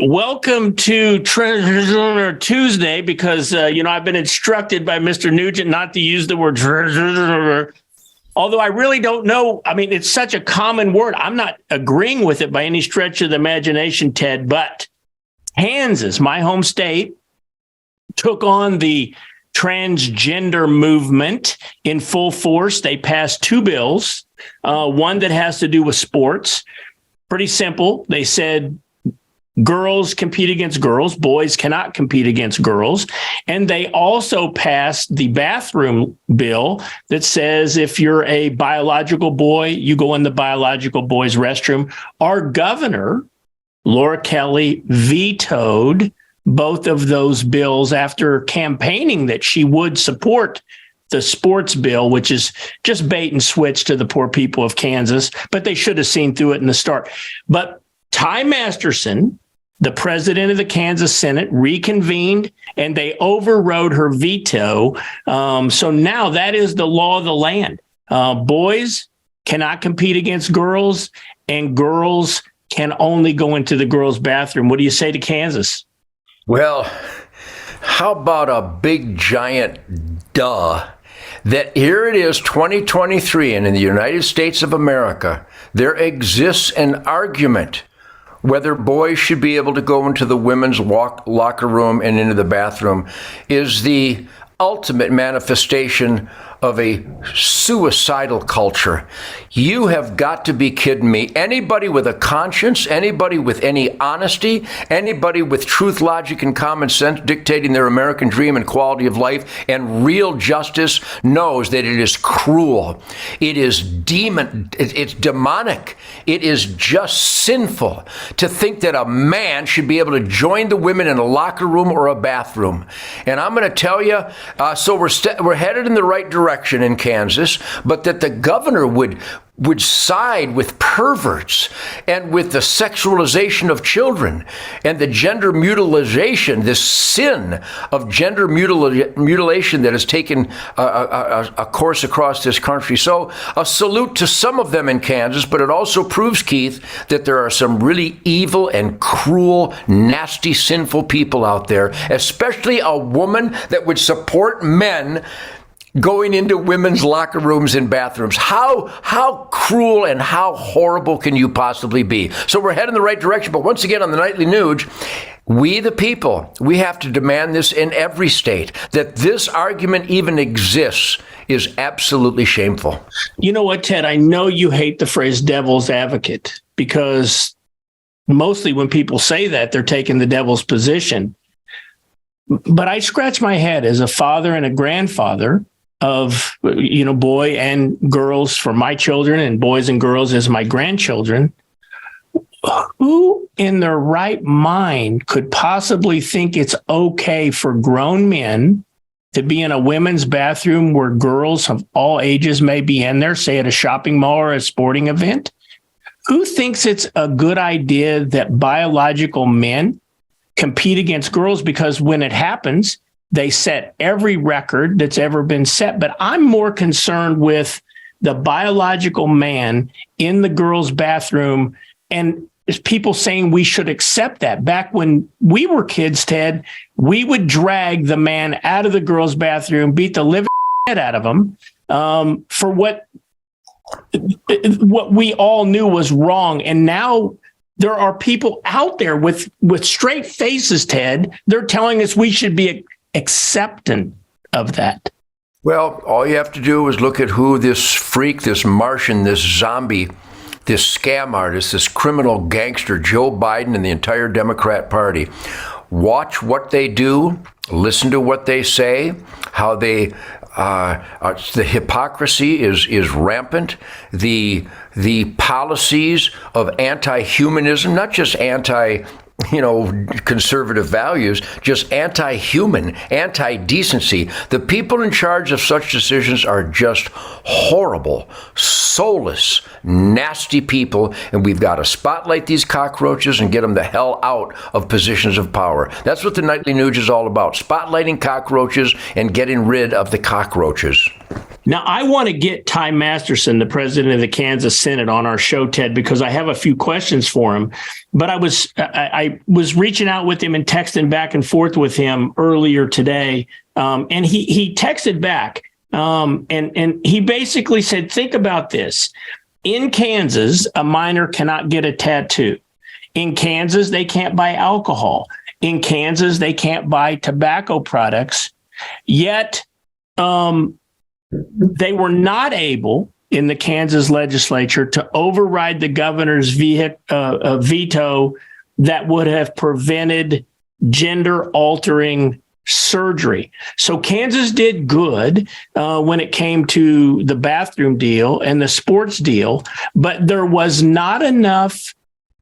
Welcome to Transgender Tuesday because, I've been instructed by Mr. Nugent not to use the word transgender, although I really don't know. I mean, it's such a common word. I'm not agreeing with it by any stretch of the imagination, Ted, but Kansas, my home state, took on the transgender movement in full force. They passed two bills, one that has to do with sports. Pretty simple. They said, girls compete against girls. Boys cannot compete against girls. And they also passed the bathroom bill that says if you're a biological boy, you go in the biological boy's restroom. Our governor, Laura Kelly, vetoed both of those bills after campaigning that she would support the sports bill, which is just bait and switch to the poor people of Kansas. But they should have seen through it in the start. But Ty Masterson, the president of the Kansas Senate, reconvened and they overrode her veto. So now that is the law of the land. Boys cannot compete against girls and girls can only go into the girls' bathroom. What do you say to Kansas? Well, how about a big giant duh that here it is, 2023, and in the United States of America, there exists an argument whether boys should be able to go into the women's locker room and into the bathroom is the ultimate manifestation of a suicidal culture. You have got to be kidding me. Anybody with a conscience, anybody with any honesty, anybody with truth, logic, and common sense dictating their American dream and quality of life and real justice knows that it is cruel. It is it's demonic. It is just sinful to think that a man should be able to join the women in a locker room or a bathroom. And I'm going to tell you, so we're headed in the right direction in Kansas, but that the governor would side with perverts and with the sexualization of children and the gender mutilation, this sin of gender mutilation that has taken a course across this country. So a salute to some of them in Kansas, but it also proves, Keith, that there are some really evil and cruel, nasty, sinful people out there, especially a woman that would support men going into women's locker rooms and bathrooms. How cruel and how horrible can you possibly be? So we're heading in the right direction. But once again, on the Nightly Nuge, we the people, we have to demand this in every state. That this argument even exists is absolutely shameful. You know what, Ted? I know you hate the phrase devil's advocate because mostly when people say that, they're taking the devil's position. But I scratch my head as a father and a grandfather of, boy and girls for my children and boys and girls as my grandchildren. Who in their right mind could possibly think it's okay for grown men to be in a women's bathroom where girls of all ages may be in there, say at a shopping mall or a sporting event? Who thinks it's a good idea that biological men compete against girls? Because when it happens, they set every record that's ever been set. But I'm more concerned with the biological man in the girls' bathroom and people saying we should accept that. Back when we were kids, Ted, we would drag the man out of the girls' bathroom, beat the living shit out of him for what we all knew was wrong. And now there are people out there with straight faces, Ted. They're telling us we should be acceptant of that. Well, all you have to do is look at who this freak, this Martian, this zombie, this scam artist, this criminal gangster, Joe Biden and the entire Democrat Party. Watch what they do, listen to what they say, how they the hypocrisy is rampant. The policies of anti-humanism, not just conservative values, just anti-human, anti-decency. The people in charge of such decisions are just horrible, soulless, nasty people, and we've got to spotlight these cockroaches and get them the hell out of positions of power. That's what the Nightly Nuge is all about, spotlighting cockroaches and getting rid of the cockroaches. Now, I want to get Ty Masterson, the president of the Kansas Senate, on our show, Ted, because I have a few questions for him. But I was reaching out with him and texting back and forth with him earlier today, and he texted back, and he basically said, think about this. In Kansas, a minor cannot get a tattoo. In Kansas, they can't buy alcohol. In Kansas, they can't buy tobacco products. Yet, they were not able in the Kansas legislature to override the governor's veto that would have prevented gender-altering surgery. So Kansas did good when it came to the bathroom deal and the sports deal, but there was not enough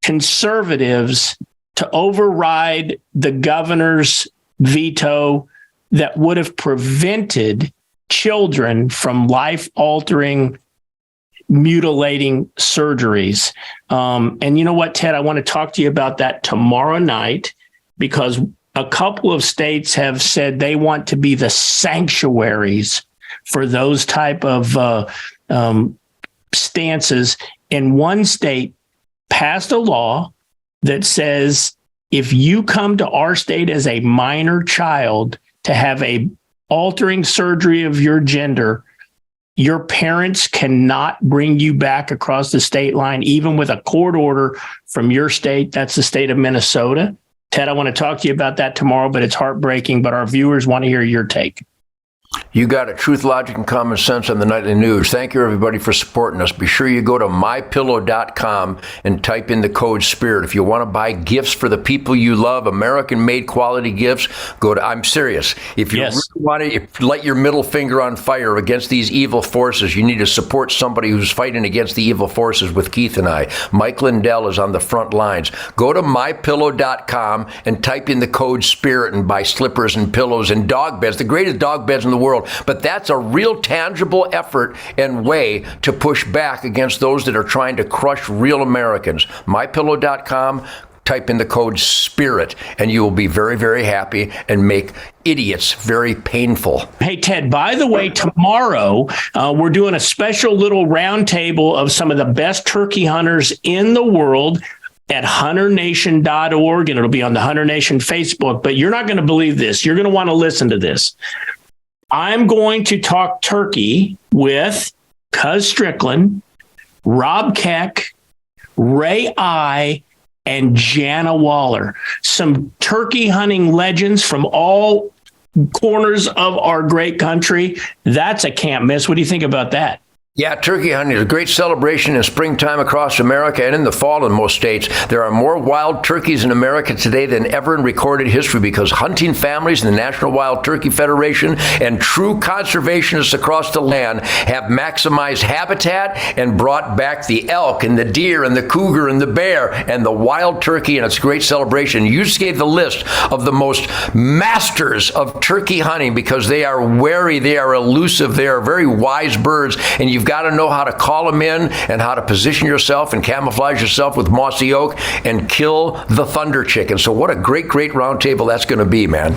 conservatives to override the governor's veto that would have prevented children from life-altering, mutilating surgeries. And you know what, Ted? I want to talk to you about that tomorrow night, because a couple of states have said they want to be the sanctuaries for those type of stances. And one state passed a law that says if you come to our state as a minor child to have a altering surgery of your gender, your parents cannot bring you back across the state line, even with a court order from your state. That's the state of Minnesota. Ted, I want to talk to you about that tomorrow, but it's heartbreaking. But our viewers want to hear your take. You got it. Truth, logic, and common sense on the Nightly Nuge. Thank you, everybody, for supporting us. Be sure you go to mypillow.com and type in the code SPIRIT. If you want to buy gifts for the people you love, American-made quality gifts, go to, I'm serious. If you really want to light your middle finger on fire against these evil forces, you need to support somebody who's fighting against the evil forces with Keith and I. Mike Lindell is on the front lines. Go to mypillow.com and type in the code SPIRIT and buy slippers and pillows and dog beds, the greatest dog beds in the world. But that's a real tangible effort and way to push back against those that are trying to crush real Americans. MyPillow.com, type in the code SPIRIT, and you will be very, very happy and make idiots very painful. Hey, Ted, by the way, tomorrow we're doing a special little roundtable of some of the best turkey hunters in the world at hunternation.org, and it'll be on the Hunter Nation Facebook. But you're not going to believe this. You're going to want to listen to this. I'm going to talk turkey with Cuz Strickland, Rob Keck, Ray I, and Jana Waller. Some turkey hunting legends from all corners of our great country. That's a can't miss. What do you think about that? Yeah, turkey hunting is a great celebration in springtime across America and in the fall in most states. There are more wild turkeys in America today than ever in recorded history because hunting families and the National Wild Turkey Federation and true conservationists across the land have maximized habitat and brought back the elk and the deer and the cougar and the bear and the wild turkey, and it's a great celebration. You just gave the list of the most masters of turkey hunting because they are wary, they are elusive, they are very wise birds, and you've got to know how to call them in and how to position yourself and camouflage yourself with mossy oak and kill the thunder chicken. So what a great, great round table that's going to be, man.